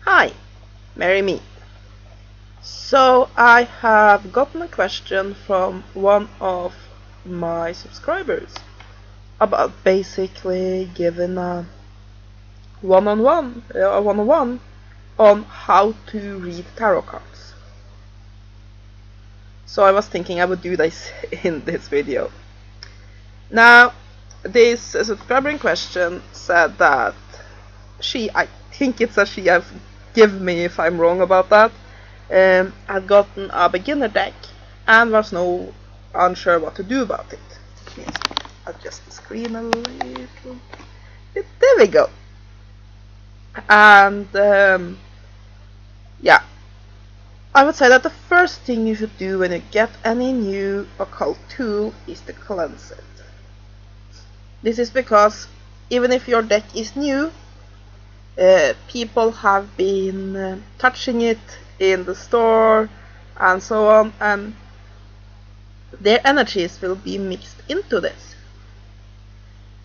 Hi, marry me. So I have gotten a question from one of my subscribers about basically giving a one-on-one on how to read tarot cards. So I was thinking I would do this in this video. Now, this subscriber in question said that I think it's a she, give me if I'm wrong about that, had gotten a beginner deck and was unsure what to do about it. Let me adjust the screen a little bit. There we go. And yeah, I would say that the first thing you should do when you get any new occult tool is to cleanse it. This is because even if your deck is new, people have been touching it in the store and so on, and their energies will be mixed into this.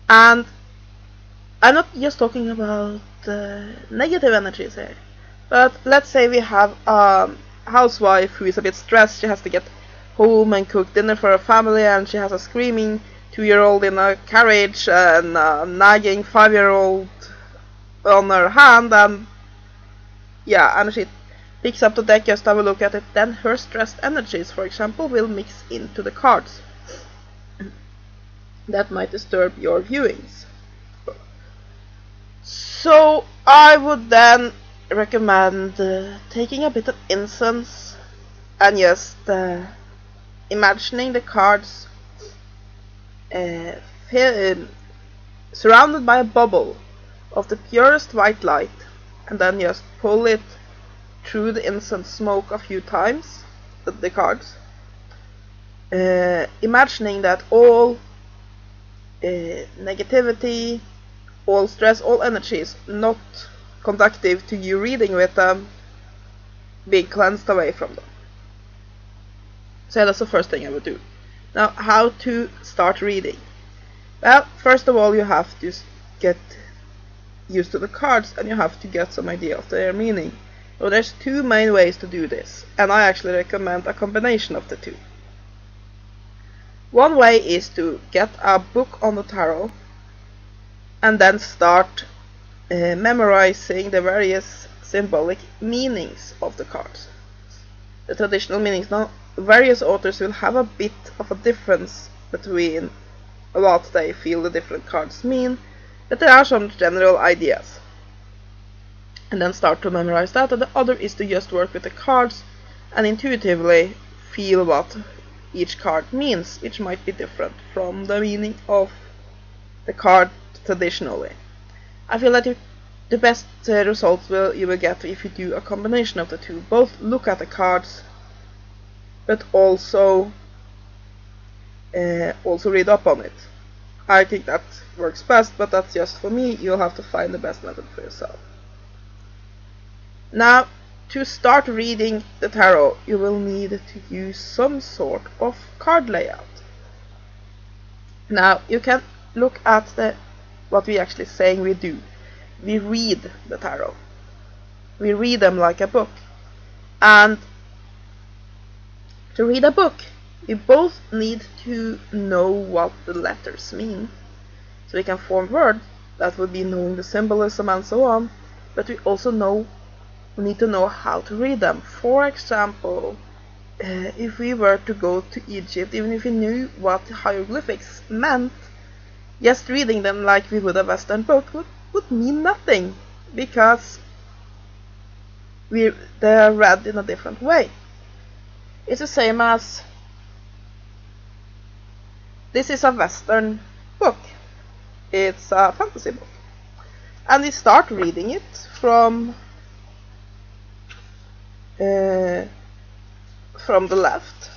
And I'm not just talking about negative energies here, but let's say we have a housewife who is a bit stressed. She has to get home and cook dinner for her family, and she has a screaming 2-year-old in a carriage and a nagging 5-year-old on her hand, and she picks up the deck just to have a look at it. Then her stressed energies, for example, will mix into the cards. That might disturb your viewings. So I would then recommend taking a bit of incense and just imagining the cards surrounded by a bubble of the purest white light, and then just pull it through the incense smoke a few times, the cards, imagining that all negativity, all stress, all energies not conductive to you reading with them being cleansed away from them. So that's the first thing I would do. Now, how to start reading? Well, first of all, you have to get used to the cards and you have to get some idea of their meaning. So there's two main ways to do this, and I actually recommend a combination of the two. One way is to get a book on the tarot and then start memorizing the various symbolic meanings of the cards. The traditional meanings. Now, various authors will have a bit of a difference between what they feel the different cards mean, but there are some general ideas. And then start to memorize that, and the other is to just work with the cards and intuitively feel what each card means, which might be different from the meaning of the card traditionally. I feel that the best results you will get if you do a combination of the two. Both look at the cards, but also read up on it. I think that works best, but that's just for me. You'll have to find the best method for yourself. Now, to start reading the tarot, you will need to use some sort of card layout. Now, you can look at what we're actually saying we do. We read the tarot. We read them like a book. And to read a book, we both need to know what the letters mean. So we can form words. That would be knowing the symbolism and so on. But we also need to know how to read them. For example, if we were to go to Egypt, even if we knew what hieroglyphics meant, just reading them like we would a Western book would mean nothing, because they are read in a different way. It's the same as this is a Western book. It's a fantasy book. And we start reading it from the left,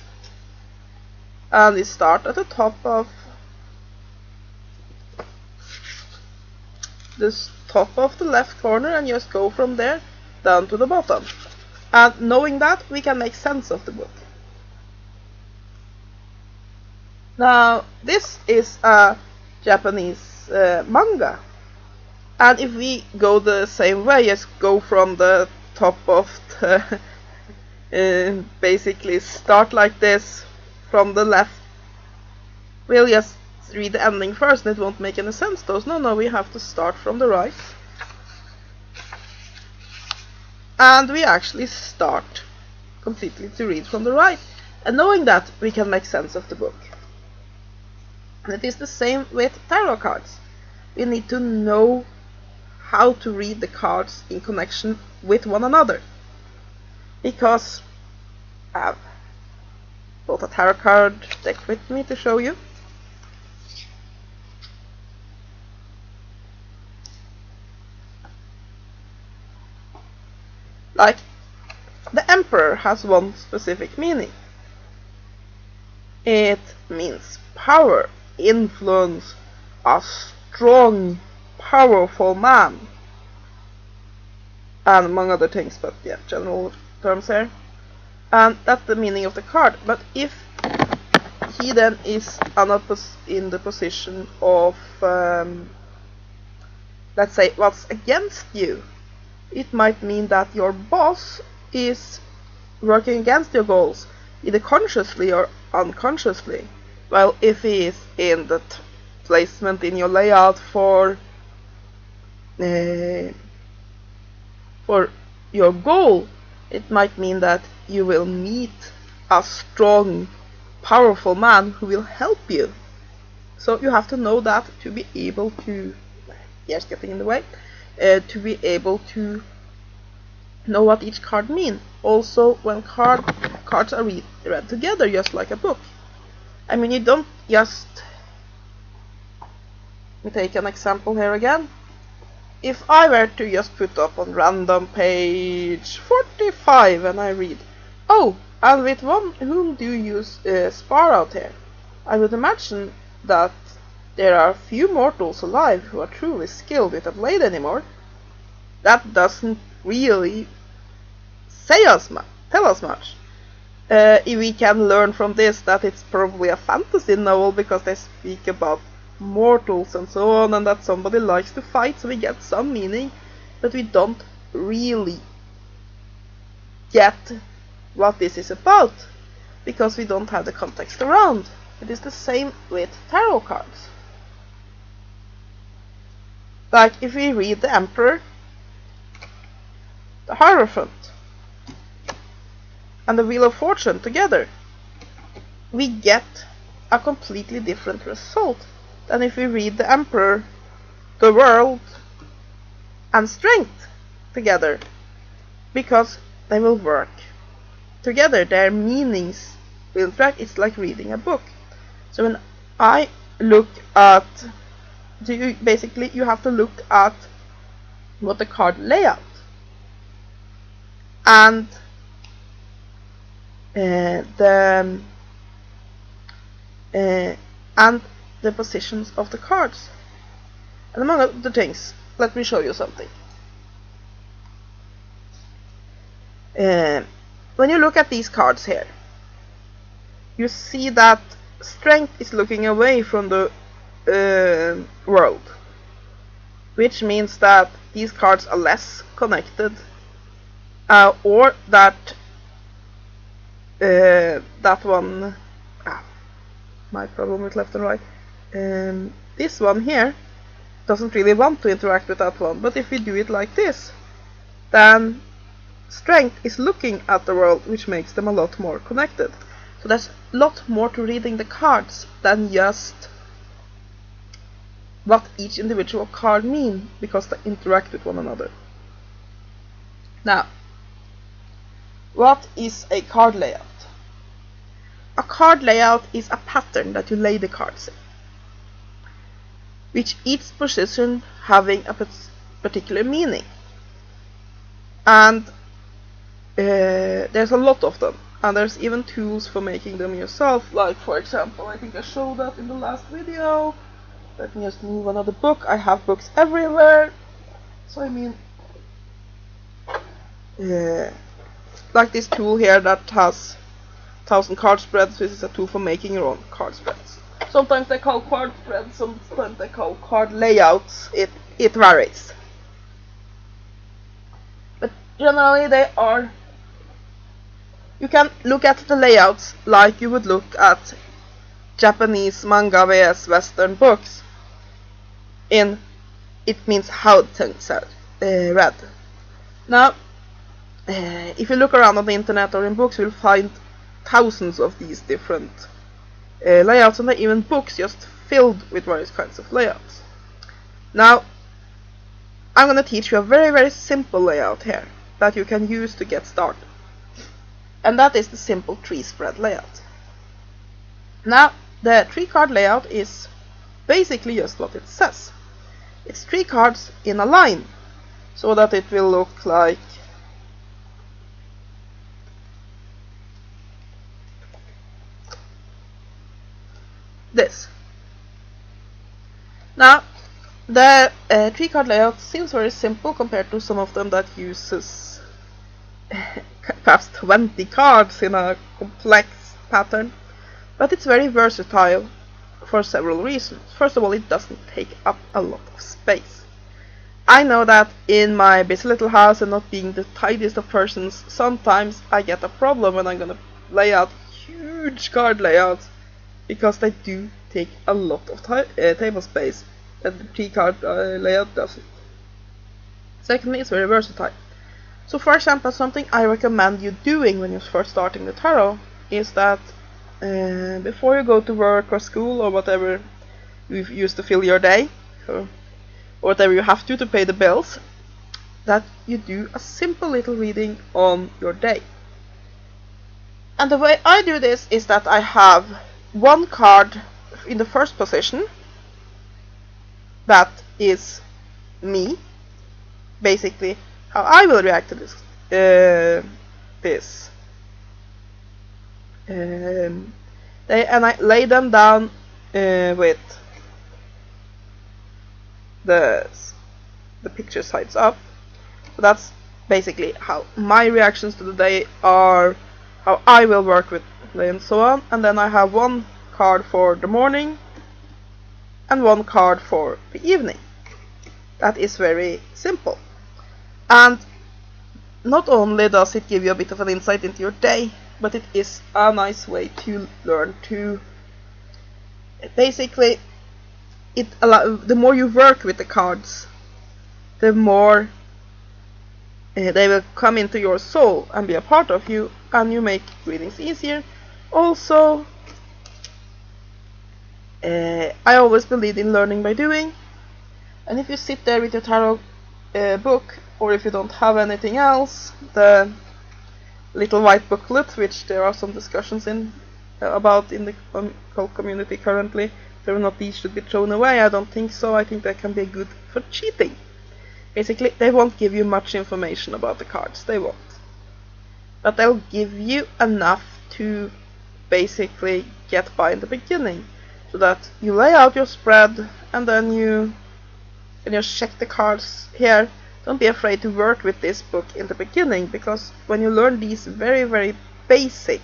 and we start at the top of the left corner and just go from there down to the bottom. And knowing that, we can make sense of the book. Now, this is a Japanese manga, And if we go the same way, just go from the top of the basically start like this from the left, we'll just read the ending first and it won't make any sense though. No, we have to start from the right. And we actually start completely to read from the right. And knowing that, we can make sense of the book. And it is the same with tarot cards. We need to know how to read the cards in connection with one another. Because I have both a tarot card deck with me to show you. Like, the Emperor has one specific meaning. It means power, influence, a strong, powerful man. And among other things, but yeah, general terms here. And that's the meaning of the card. But if he then is in the position of, let's say, what's against you, it might mean that your boss is working against your goals, either consciously or unconsciously. Well, if he is in the placement in your layout for your goal, it might mean that you will meet a strong, powerful man who will help you. So you have to know that to be able to, yes, getting in the way, to be able to know what each card means. Also, when cards are read together, just like a book. I mean, you don't just... Let me take an example here again. If I were to just put up on random page 45 and I read, oh, and with whom do you use spar out here? I would imagine that there are few mortals alive who are truly skilled with a blade anymore. That doesn't really tell us much. We can learn from this that it's probably a fantasy novel because they speak about mortals and so on, and that somebody likes to fight, so we get some meaning, but we don't really get what this is about because we don't have the context around. It is the same with tarot cards. Like if we read the Emperor, the Hierophant, and the Wheel of Fortune together, we get a completely different result than if we read the Emperor, the World, and Strength together, because they will work together. Their meanings will interact. It's like reading a book. So when I look at, basically you have to look at what the card layout and the positions of the cards. And among other things, let me show you something. When you look at these cards here, you see that Strength is looking away from the world, which means that these cards are less connected, or that that one, my problem with left and right, this one here doesn't really want to interact with that one, but if we do it like this, then Strength is looking at the world, which makes them a lot more connected. So there's a lot more to reading the cards than just what each individual card means, because they interact with one another. Now, what is a card layout? A card layout is a pattern that you lay the cards in, with each position having a particular meaning. And there's a lot of them, and there's even tools for making them yourself. Like, for example, I think I showed that in the last video. Let me just move another book. I have books everywhere. So I mean, like this tool here that has 1000 card spreads. This is a tool for making your own card spreads. Sometimes they call card spreads, sometimes they call card layouts. It varies. But generally they are. You can look at the layouts like you would look at Japanese manga vs Western books. It means how things are read. Now, if you look around on the internet or in books, you'll find thousands of these different layouts, and there are even books just filled with various kinds of layouts. Now, I'm going to teach you a very, very simple layout here that you can use to get started. And that is the simple tree spread layout. Now, the tree card layout is basically just what it says. It's 3 cards in a line, so that it will look like this. Now, the 3 card layout seems very simple compared to some of them that uses perhaps 20 cards in a complex pattern, but it's very versatile for several reasons. First of all, it doesn't take up a lot of space. I know that in my busy little house and not being the tidiest of persons, sometimes I get a problem when I'm gonna lay out huge card layouts, because they do take a lot of table space, and the 3 card layout doesn't. Secondly, it's very versatile. So for example, something I recommend you doing when you're first starting the tarot is that before you go to work or school or whatever you use to fill your day, or whatever you have to pay the bills, that you do a simple little reading on your day. And the way I do this is that I have 1 card in the first position that is me, basically how I will react to this. And I lay them down with the picture sides up. So that's basically how my reactions to the day are, how I will work with it, and so on. And then I have 1 card for the morning and 1 card for the evening. That is very simple. And not only does it give you a bit of an insight into your day, but it is a nice way to learn to basically the more you work with the cards, the more they will come into your soul and be a part of you, and you make readings easier. Also, I always believe in learning by doing, and if you sit there with your tarot book, or if you don't have anything else, the little white booklet, which there are some discussions about in the cult community currently, whether or not these should be thrown away. I don't think so. I think they can be good for cheating. Basically, they won't give you much information about the cards, they won't. But they'll give you enough to basically get by in the beginning, so that you lay out your spread, and then you just check the cards here. Don't be afraid to work with this book in the beginning, because when you learn these very, very basic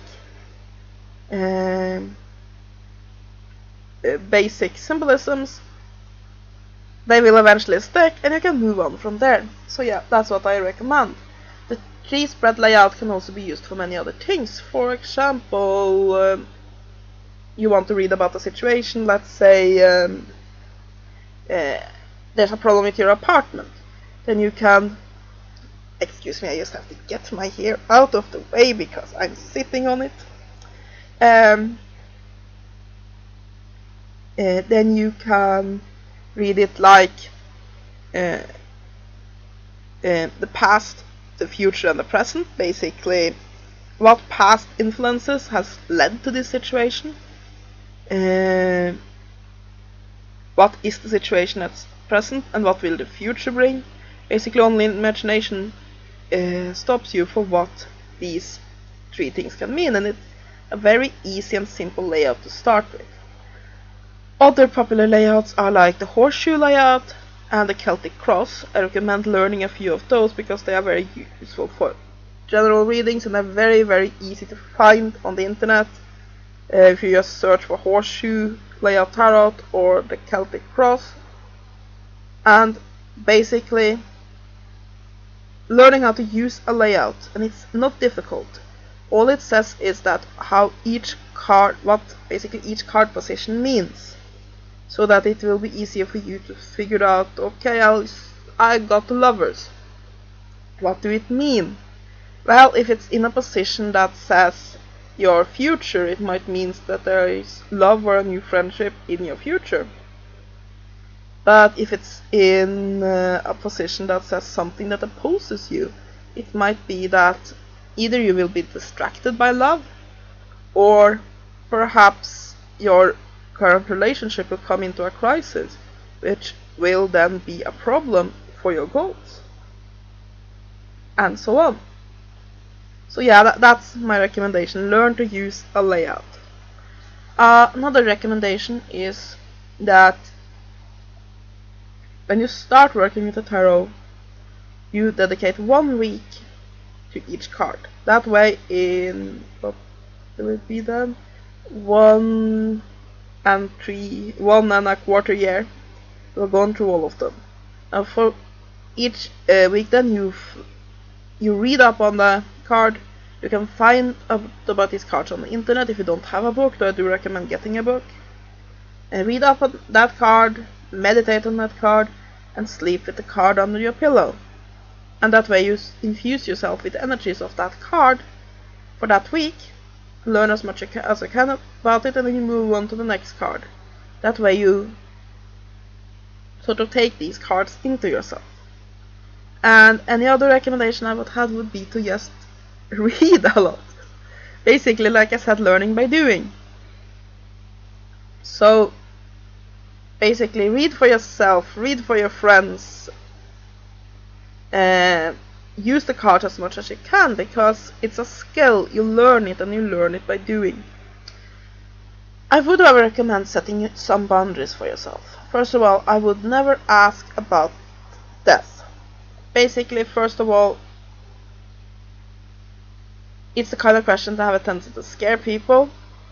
symbolisms, they will eventually stick, and you can move on from there. So yeah, that's what I recommend. The 3 spread layout can also be used for many other things. For example, you want to read about a situation. Let's say there's a problem with your apartment. Then you can, excuse me, I just have to get my hair out of the way because I'm sitting on it. Then you can read it like the past, the future, and the present. Basically, what past influences has led to this situation. What is the situation at present, and what will the future bring? Basically, only imagination stops you for what these 3 things can mean, and it's a very easy and simple layout to start with. Other popular layouts are like the horseshoe layout and the Celtic cross. I recommend learning a few of those because they are very useful for general readings, and they're very, very easy to find on the internet. If you just search for horseshoe Layout Tarot or the Celtic Cross, and basically learning how to use a layout. And it's not difficult. All it says is that how each card, what basically each card position means, so that it will be easier for you to figure out, okay, I got the Lovers. What do it mean? Well, if it's in a position that says your future, it might mean that there is love or a new friendship in your future. But if it's in a position that says something that opposes you, it might be that either you will be distracted by love, or perhaps your current relationship will come into a crisis, which will then be a problem for your goals, and so on. So yeah, that's my recommendation. Learn to use a layout. Another recommendation is that when you start working with the tarot, you dedicate 1 week to each card. That way, in what will it be then? 1.25 year, we're going through all of them. And for each week, then you read up on the card. You can find out about these cards on the internet. If you don't have a book, though I do recommend getting a book. And read up on that card, meditate on that card, and sleep with the card under your pillow. And that way you infuse yourself with the energies of that card for that week. Learn as much as you can about it, and then you move on to the next card. That way you sort of take these cards into yourself. And any other recommendation I would have would be to just read a lot. Basically, like I said, learning by doing. So basically, read for yourself, read for your friends, use the cards as much as you can, because it's a skill. You learn it, and you learn it by doing. I would recommend setting some boundaries for yourself. First of all, I would never ask about death. Basically, first of all, it's the kind of question that have a tendency to scare people,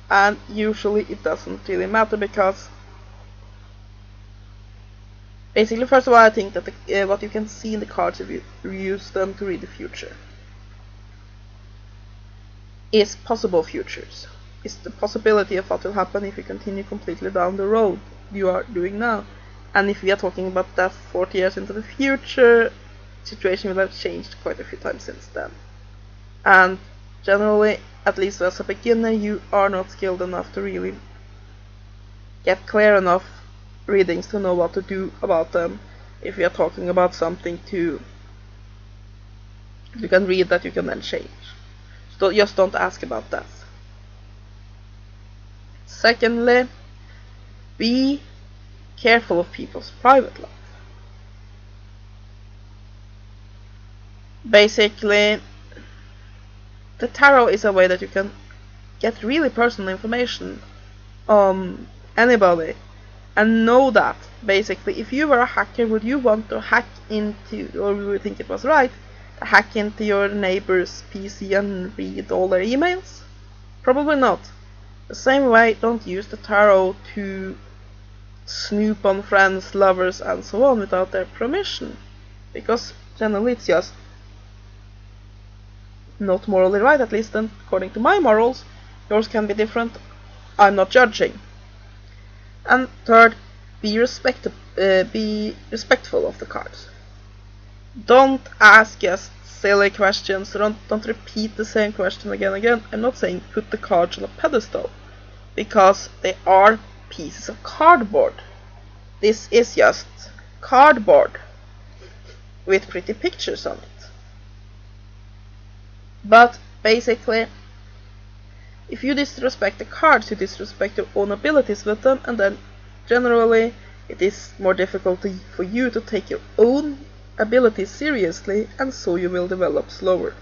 and usually it doesn't really matter, because basically, first of all, I think that what you can see in the cards, if you use them to read the future, is possible futures. It's the possibility of what will happen if you continue completely down the road you are doing now. And if we are talking about that 40 years into the future, the situation will have changed quite a few times since then. And generally, at least as a beginner, you are not skilled enough to really get clear enough readings to know what to do about them. If we are talking about something you can read that you can then change. So just don't ask about that. Secondly, be careful of people's private life. Basically, the tarot is a way that you can get really personal information on anybody, and know that basically, if you were a hacker, would you want to hack into, or would you think it was right to hack into your neighbor's PC and read all their emails? Probably not. The same way, don't use the tarot to snoop on friends, lovers, and so on without their permission, because generally it's just not morally right, at least according to my morals. Yours can be different. I'm not judging. And third, be respectful of the cards. Don't ask just silly questions. Don't repeat the same question again and again. I'm not saying put the cards on a pedestal, because they are pieces of cardboard. This is just cardboard with pretty pictures on it. But basically, if you disrespect the cards, you disrespect your own abilities with them, and then generally it is more difficult for you to take your own abilities seriously, and so you will develop slower.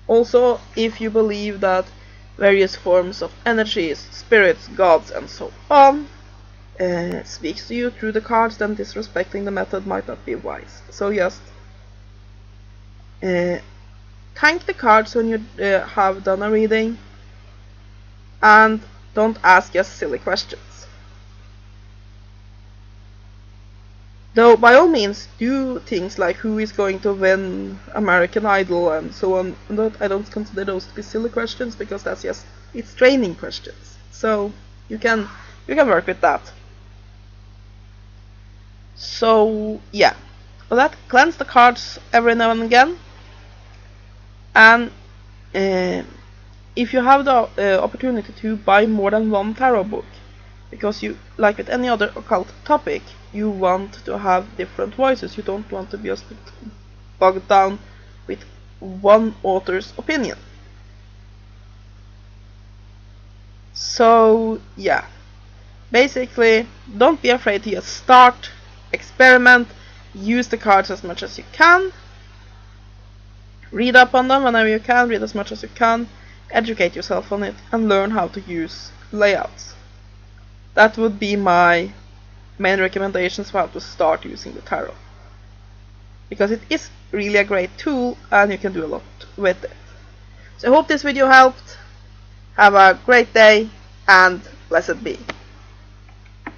Also, if you believe that various forms of energies, spirits, gods, and so on speaks to you through the cards, then disrespecting the method might not be wise. So just thank the cards when you have done a reading, and Don't ask just silly questions. Though by all means do things like who is going to win American Idol and so on. I don't consider those to be silly questions, because that's just, it's training questions. So you can work with that. So yeah, for that, cleanse the cards every now and again. And if you have the opportunity to buy more than one tarot book, because you, like with any other occult topic, you want to have different voices. You don't want to be just bogged down with one author's opinion. So yeah, basically, don't be afraid to just start, experiment, use the cards as much as you can, read up on them whenever you can, read as much as you can, educate yourself on it, and learn how to use layouts. That would be my main recommendations for how to start using the tarot, because it is really a great tool and you can do a lot with it. So I hope this video helped. Have a great day and blessed be.